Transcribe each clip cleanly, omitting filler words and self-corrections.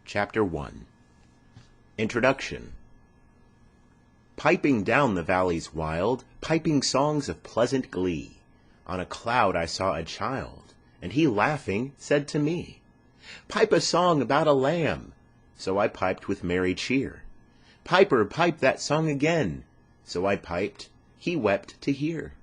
Chapter 1. Introduction. Piping down the valleys wild, piping songs of pleasant glee, on a cloud I saw a child, and he laughing said to me, "Pipe a song about a lamb." So I piped with merry cheer. "Piper, pipe that song again." So I piped, he wept to hear.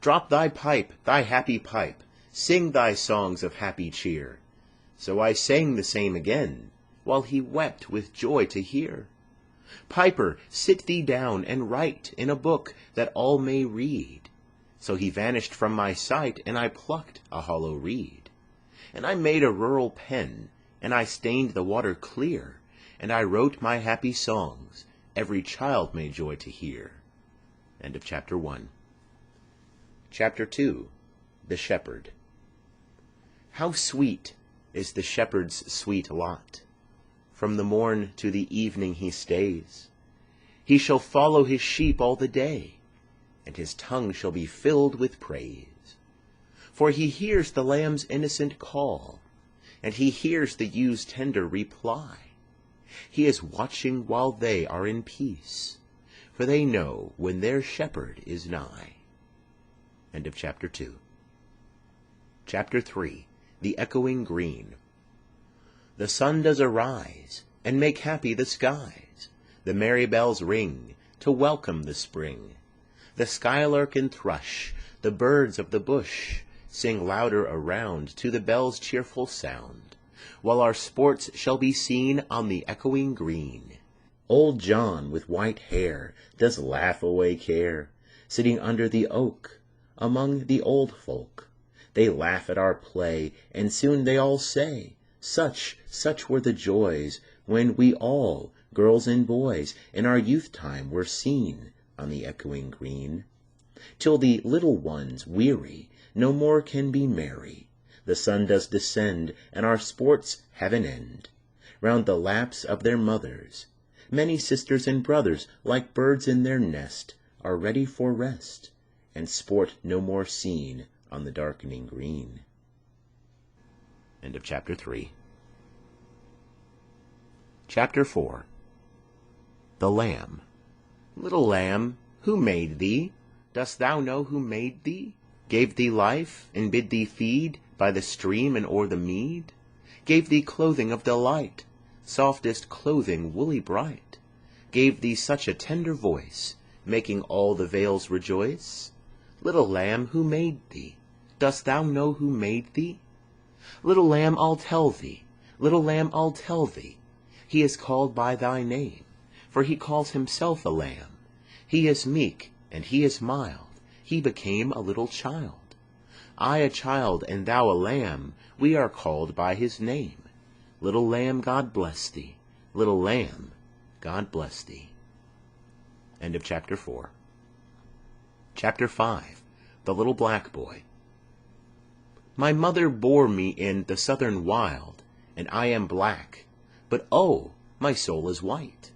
"Drop thy pipe, thy happy pipe, sing thy songs of happy cheer." So I sang the same again, while he wept with joy to hear. "Piper, sit thee down and write in a book that all may read." So he vanished from my sight, and I plucked a hollow reed. And I made a rural pen, and I stained the water clear, and I wrote my happy songs, every child may joy to hear. End of chapter 1. Chapter 2. The Shepherd. How sweet is the shepherd's sweet lot! From the morn to the evening he stays. He shall follow his sheep all the day, and his tongue shall be filled with praise. For he hears the lamb's innocent call, and he hears the ew's tender reply. He is watching while they are in peace, for they know when their shepherd is nigh. End of chapter 2. Chapter 3. The Echoing Green. The sun does arise, and make happy the skies. The merry bells ring, to welcome the spring. The skylark and thrush, the birds of the bush, sing louder around to the bell's cheerful sound, while our sports shall be seen on the echoing green. Old John with white hair does laugh away care, sitting under the oak, among the old folk. They laugh at our play, and soon they all say, Such were the joys when we all, girls and boys, in our youth time were seen on the echoing green. Till the little ones, weary, no more can be merry. The sun does descend, and our sports have an end. Round the laps of their mothers, many sisters and brothers, like birds in their nest, are ready for rest, and sport no more seen on the darkening green. End of chapter 3. Chapter 4. The Lamb. Little lamb, who made thee? Dost thou know who made thee? Gave thee life, and bid thee feed by the stream and o'er the mead? Gave thee clothing of delight, softest clothing woolly bright? Gave thee such a tender voice, making all the vales rejoice? Little lamb, who made thee? Dost thou know who made thee? Little lamb, I'll tell thee, little lamb, I'll tell thee. He is called by thy name, for he calls himself a lamb. He is meek, and he is mild, he became a little child. I a child, and thou a lamb, we are called by his name. Little lamb, God bless thee, little lamb, God bless thee. End of chapter 4. Chapter 5. The Little Black Boy. My mother bore me in the southern wild, and I am black, but oh, my soul is white.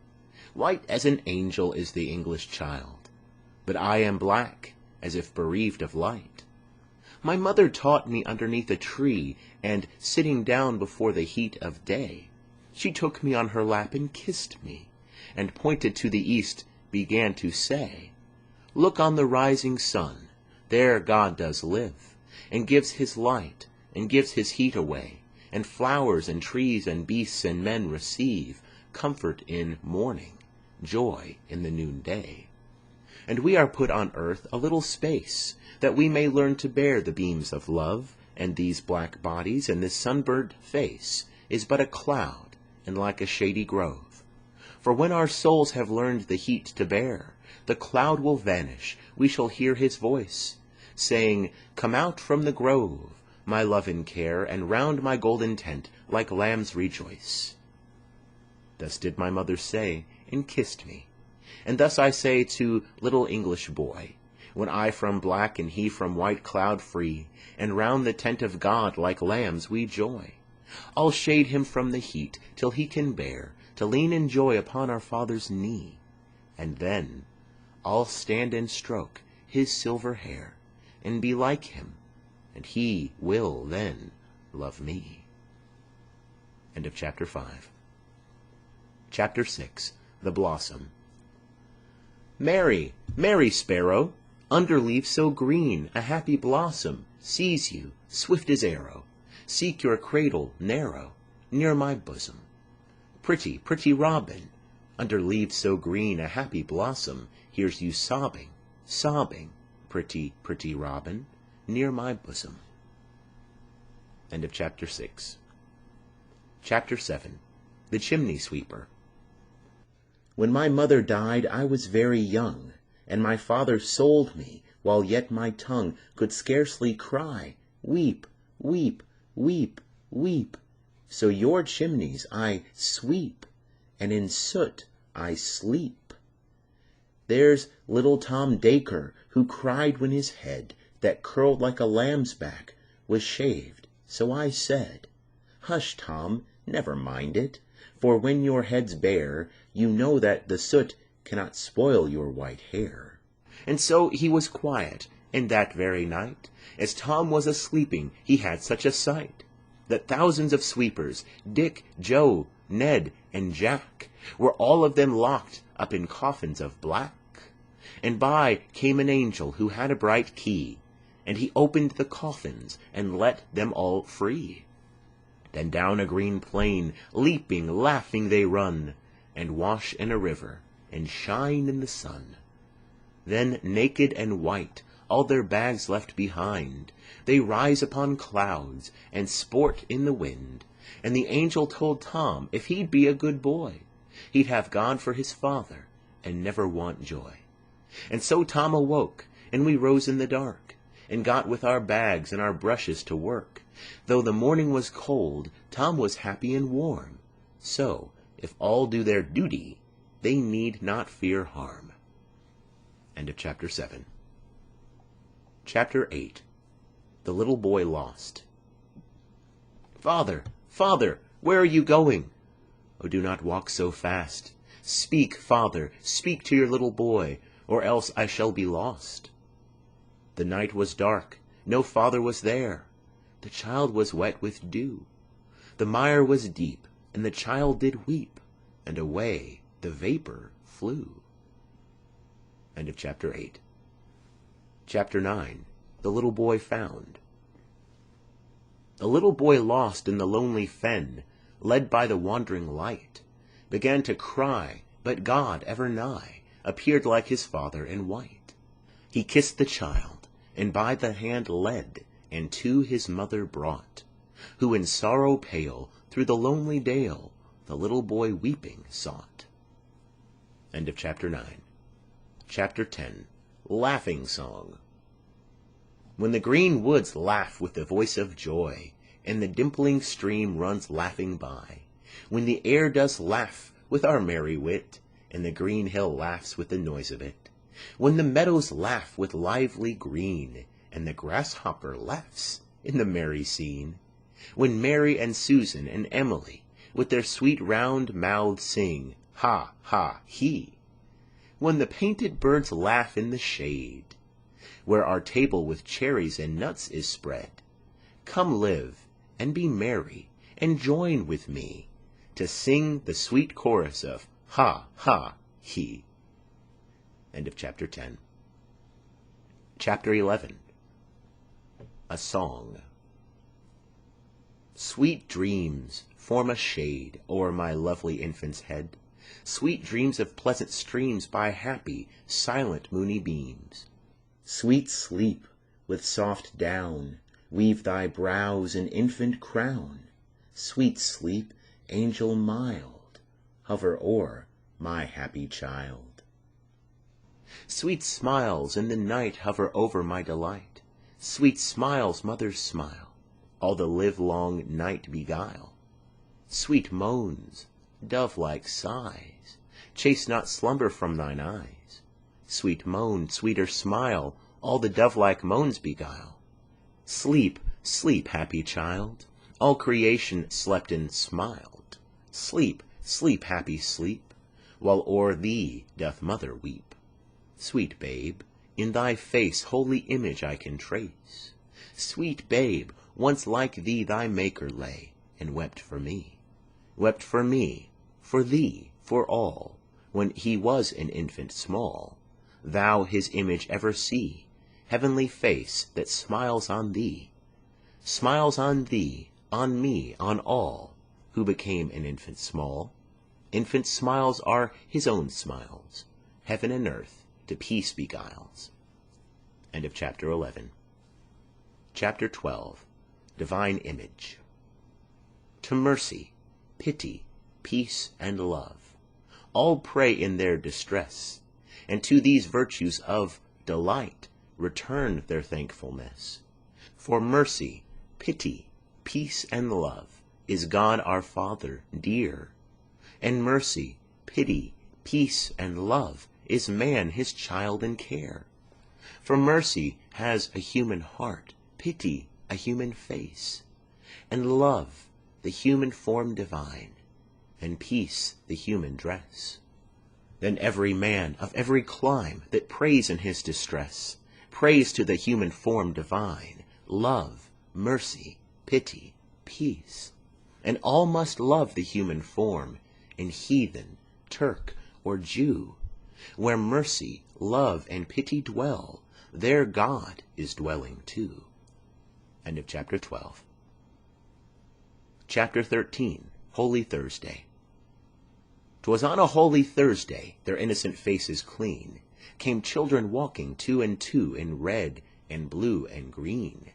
White as an angel is the English child, but I am black, as if bereaved of light. My mother taught me underneath a tree, and sitting down before the heat of day, she took me on her lap and kissed me, and pointed to the east, began to say, Look on the rising sun, there God does live, and gives his light, and gives his heat away, and flowers and trees and beasts and men receive comfort in morning, joy in the noonday. And we are put on earth a little space, that we may learn to bear the beams of love, and these black bodies and this sunburnt face is but a cloud, and like a shady grove. For when our souls have learned the heat to bear, the cloud will vanish, we shall hear his voice, saying, Come out from the grove, my love and care, and round my golden tent like lambs rejoice. Thus did my mother say, and kissed me. And thus I say to little English boy, when I from black and he from white cloud free, and round the tent of God like lambs we joy. I'll shade him from the heat till he can bear to lean in joy upon our Father's knee, and then I'll stand and stroke his silver hair, and be like him, and he will then love me. End of chapter 5. Chapter 6. The Blossom. Mary, Mary Sparrow, under leaves so green, a happy blossom sees you, swift as arrow. Seek your cradle narrow, near my bosom. Pretty, pretty robin, under leaves so green, a happy blossom hears you sobbing, sobbing. Pretty, pretty robin, near my bosom. End of chapter 6. Chapter 7. The Chimney Sweeper. When my mother died, I was very young, and my father sold me, while yet my tongue could scarcely cry, Weep, weep, weep, weep. So your chimneys I sweep, and in soot I sleep. There's little Tom Dacre, who cried when his head, that curled like a lamb's back, was shaved. So I said, Hush, Tom, never mind it, for when your head's bare, you know that the soot cannot spoil your white hair. And so he was quiet, and that very night, as Tom was a-sleeping, he had such a sight, that thousands of sweepers, Dick, Joe, Ned, and Jack, were all of them locked up in coffins of black. And by came an angel who had a bright key, and he opened the coffins and let them all free. Then down a green plain, leaping, laughing they run, and wash in a river, and shine in the sun. Then, naked and white, all their bags left behind, they rise upon clouds, and sport in the wind. And the angel told Tom, if he'd be a good boy, he'd have God for his father, and never want joy. And so Tom awoke, and we rose in the dark, and got with our bags and our brushes to work. Though the morning was cold, Tom was happy and warm. So, if all do their duty, they need not fear harm. End of chapter 7. Chapter 8. The Little Boy Lost. Father, father, where are you going? Oh, do not walk so fast. Speak, father, speak to your little boy, or else I shall be lost. The night was dark, no father was there. The child was wet with dew. The mire was deep, and the child did weep, and away the vapor flew. End of chapter 8. Chapter 9. The Little Boy Found. A little boy lost in the lonely fen, led by the wandering light, began to cry, but God, ever nigh, appeared like his father in white. He kissed the child, and by the hand led, and to his mother brought, who in sorrow pale through the lonely dale the little boy weeping sought. End of chapter 9. Chapter 10. Laughing Song. When the green woods laugh with the voice of joy, and the dimpling stream runs laughing by, when the air does laugh with our merry wit, and the green hill laughs with the noise of it, when the meadows laugh with lively green, and the grasshopper laughs in the merry scene, when Mary and Susan and Emily with their sweet round mouths sing, ha, ha, he, when the painted birds laugh in the shade, where our table with cherries and nuts is spread, come live and be merry, and join with me to sing the sweet chorus of ha, ha, he. End of chapter 10. Chapter 11. A Song. Sweet dreams form a shade o'er my lovely infant's head, sweet dreams of pleasant streams by happy, silent, moony beams. Sweet sleep, with soft down, weave thy brows an infant crown. Sweet sleep, angel mild, hover o'er my happy child. Sweet smiles in the night hover over my delight. Sweet smiles, mother's smile, all the livelong night beguile. Sweet moans, dove-like sighs, chase not slumber from thine eyes. Sweet moan, sweeter smile, all the dove-like moans beguile. Sleep, sleep, happy child, all creation slept and smiled. Sleep, sleep, happy sleep, while o'er thee doth mother weep. Sweet babe, in thy face holy image I can trace. Sweet babe, once like thee thy Maker lay, and wept for me. Wept for me, for thee, For all, when he was an infant small, thou his image ever see, heavenly face that smiles on thee, on me, on all, who became an infant small. Infant smiles are his own smiles, heaven and earth to peace beguiles. End of chapter 11. Chapter 12. Divine Image. To mercy, pity, peace, and love, all pray in their distress, and to these virtues of delight return their thankfulness. For mercy, pity, peace, and love is God our Father dear, and mercy, pity, peace, and love is man his child in care. For mercy has a human heart, pity a human face, and love the human form divine, and peace the human dress. Then every man of every clime that prays in his distress, prays to the human form divine, love, mercy, pity, peace. And all must love the human form, in heathen, Turk, or Jew. Where mercy, love, and pity dwell, there God is dwelling too. End of chapter 12. Chapter 13. Holy Thursday. 'Twas on a holy Thursday, their innocent faces clean, came children walking two and two in red and blue and green.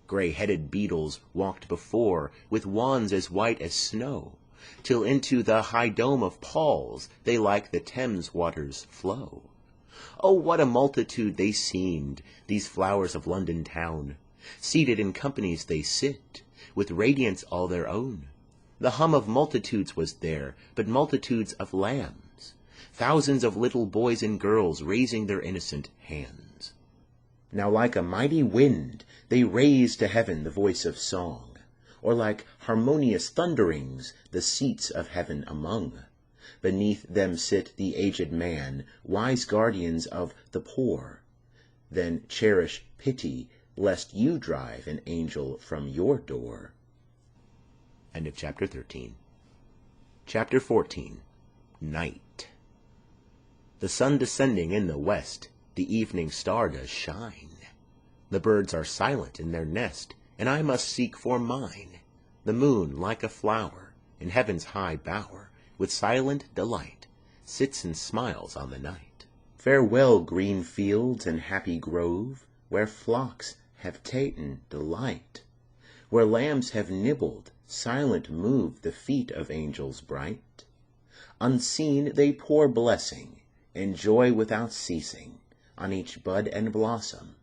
Gray-headed beadles walked before, with wands as white as snow, till into the high dome of Paul's they like the Thames waters flow. Oh, what a multitude they seemed, these flowers of London town! Seated in companies they sit, with radiance all their own. The hum of multitudes was there, but multitudes of lambs, thousands of little boys and girls raising their innocent hands. Now like a mighty wind they raise to heaven the voice of song, or like harmonious thunderings the seats of heaven among. Beneath them sit the aged man, wise guardians of the poor. Then cherish pity, lest you drive an angel from your door. End of chapter 13. Chapter 14. Night. The sun descending in the west, the evening star does shine. The birds are silent in their nest, and I must seek for mine. The moon, like a flower, in heaven's high bower, with silent delight, sits and smiles on the night. Farewell, green fields and happy grove, where flocks have ta'en delight, where lambs have nibbled, silent move the feet of angels bright. Unseen they pour blessing, and joy without ceasing, on each bud and blossom,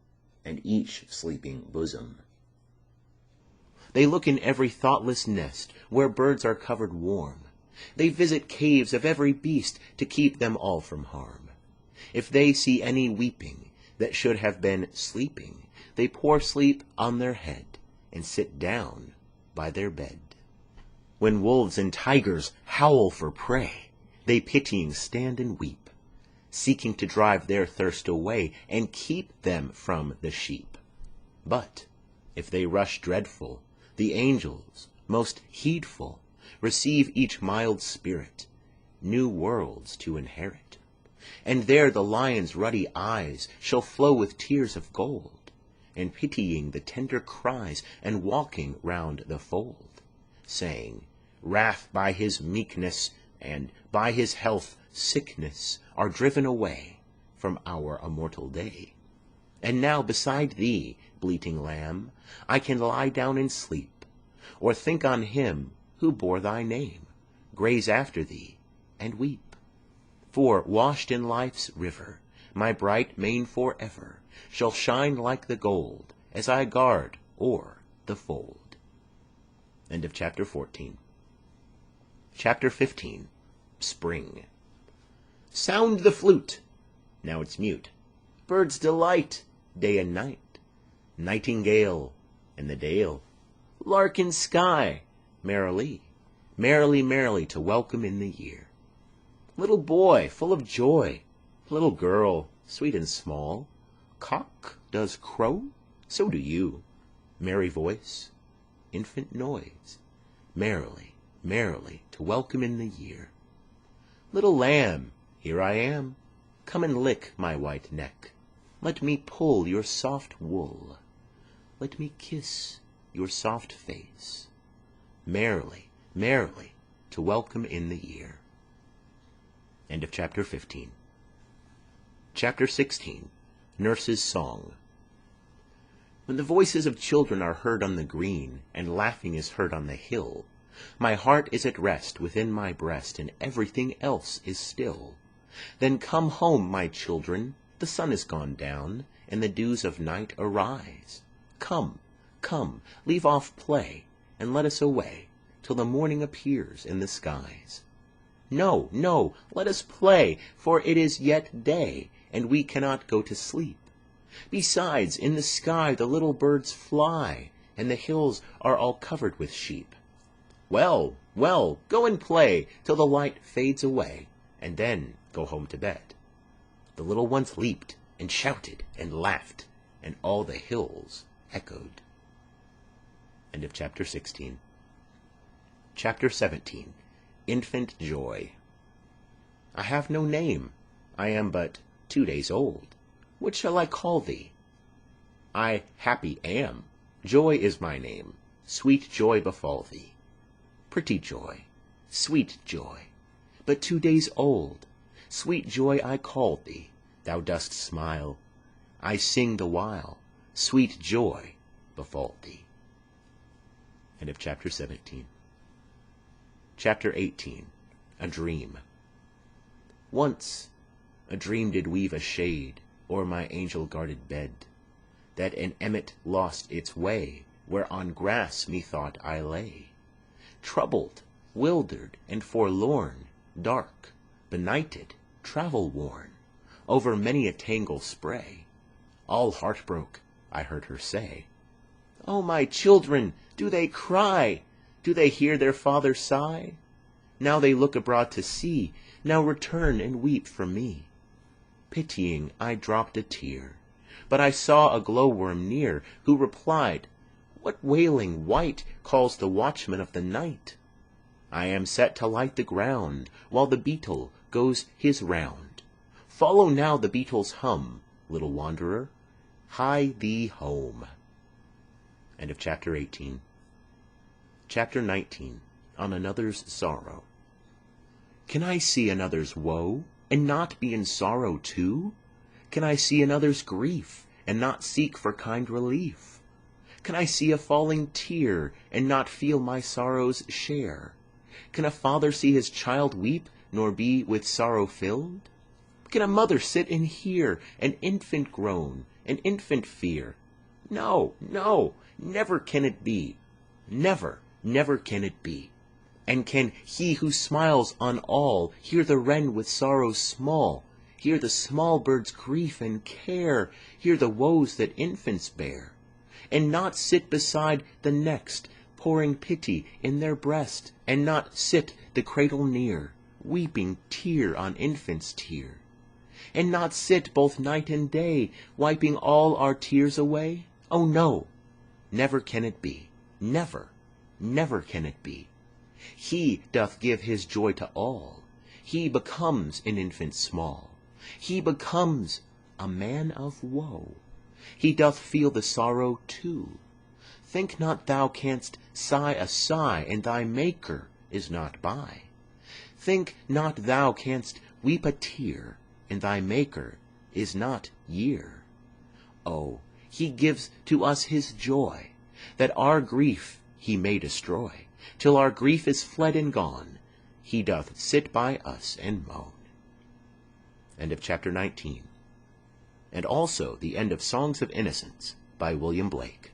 and each sleeping bosom. They look in every thoughtless nest, where birds are covered warm. They visit caves of every beast, to keep them all from harm. If they see any weeping, that should have been sleeping, they pour sleep on their head, and sit down by their bed. When wolves and tigers howl for prey, they pitying stand and weep, seeking to drive their thirst away, and keep them from the sheep. But if they rush dreadful, the angels, most heedful, receive each mild spirit, new worlds to inherit. And there the lion's ruddy eyes shall flow with tears of gold, and pitying the tender cries, and walking round the fold, saying, wrath by his meekness, and by his health sickness, are driven away from our immortal day. And now beside thee, bleating lamb, I can lie down and sleep, or think on him who bore thy name, graze after thee, and weep. For, washed in life's river, my bright mane for ever shall shine like the gold, as I guard o'er the fold. End of chapter 14. Chapter 15. Spring. Sound the flute! Now it's mute. Birds delight, day and night. Nightingale in the dale. Lark in sky, merrily, merrily, merrily, to welcome in the year. Little boy, full of joy. Little girl, sweet and small. Cock does crow, so do you. Merry voice, infant noise, merrily, merrily, to welcome in the year. Little lamb, here I am. Come and lick my white neck. Let me pull your soft wool. Let me kiss your soft face. Merrily, merrily, to welcome in the year. End of chapter 15. Chapter 16. Nurse's Song. When the voices of children are heard on the green, and laughing is heard on the hill, my heart is at rest within my breast, and everything else is still. Then come home, my children, the sun is gone down, and the dews of night arise. Come, come, leave off play, and let us away, till the morning appears in the skies. No, no, let us play, for it is yet day, and we cannot go to sleep. Besides, in the sky the little birds fly, and the hills are all covered with sheep. Well, well, go and play till the light fades away, and then go home to bed. The little ones leaped and shouted and laughed, and all the hills echoed. End of chapter 16. Chapter 17. Infant Joy. I have no name. I am but 2 days old. What shall I call thee? I happy am. Joy is my name. Sweet joy befall thee. Pretty joy, sweet joy, but 2 days old. Sweet joy I call thee. Thou dost smile. I sing the while. Sweet joy befall thee. End of chapter 17. Chapter 18. A Dream. Once a dream did weave a shade o'er my angel-guarded bed, that an emmet lost its way where on grass methought I lay, troubled, wildered, and forlorn, dark, benighted, travel-worn, over many a tangle spray. All heart-broke, I heard her say, "O my children, do they cry? Do they hear their father sigh? Now they look abroad to see, now return and weep for me." Pitying, I dropped a tear, but I saw a glowworm near, who replied, "What wailing wight calls the watchman of the night? I am set to light the ground, while the beetle goes his round. Follow now the beetle's hum, little wanderer, hie thee home." End of chapter 18. Chapter 19. On Another's Sorrow. Can I see another's woe, and not be in sorrow too? Can I see another's grief, and not seek for kind relief? Can I see a falling tear, and not feel my sorrow's share? Can a father see his child weep, nor be with sorrow filled? Can a mother sit and hear an infant groan, an infant fear? No, no, never can it be. Never, never can it be. And can he who smiles on all hear the wren with sorrows small, hear the small bird's grief and care, hear the woes that infants bear, and not sit beside the next, pouring pity in their breast, and not sit the cradle near, weeping tear on infant's tear, and not sit both night and day, wiping all our tears away? Oh no, never can it be, never, never can it be. He doth give his joy to all. He becomes an infant small. He becomes a man of woe. He doth feel the sorrow too. Think not thou canst sigh a sigh, and thy Maker is not by. Think not thou canst weep a tear, and thy Maker is not near. Oh, he gives to us his joy, that our grief he may destroy. Till our grief is fled and gone, he doth sit by us and moan. End of chapter 19. And also the end of Songs of Innocence by William Blake.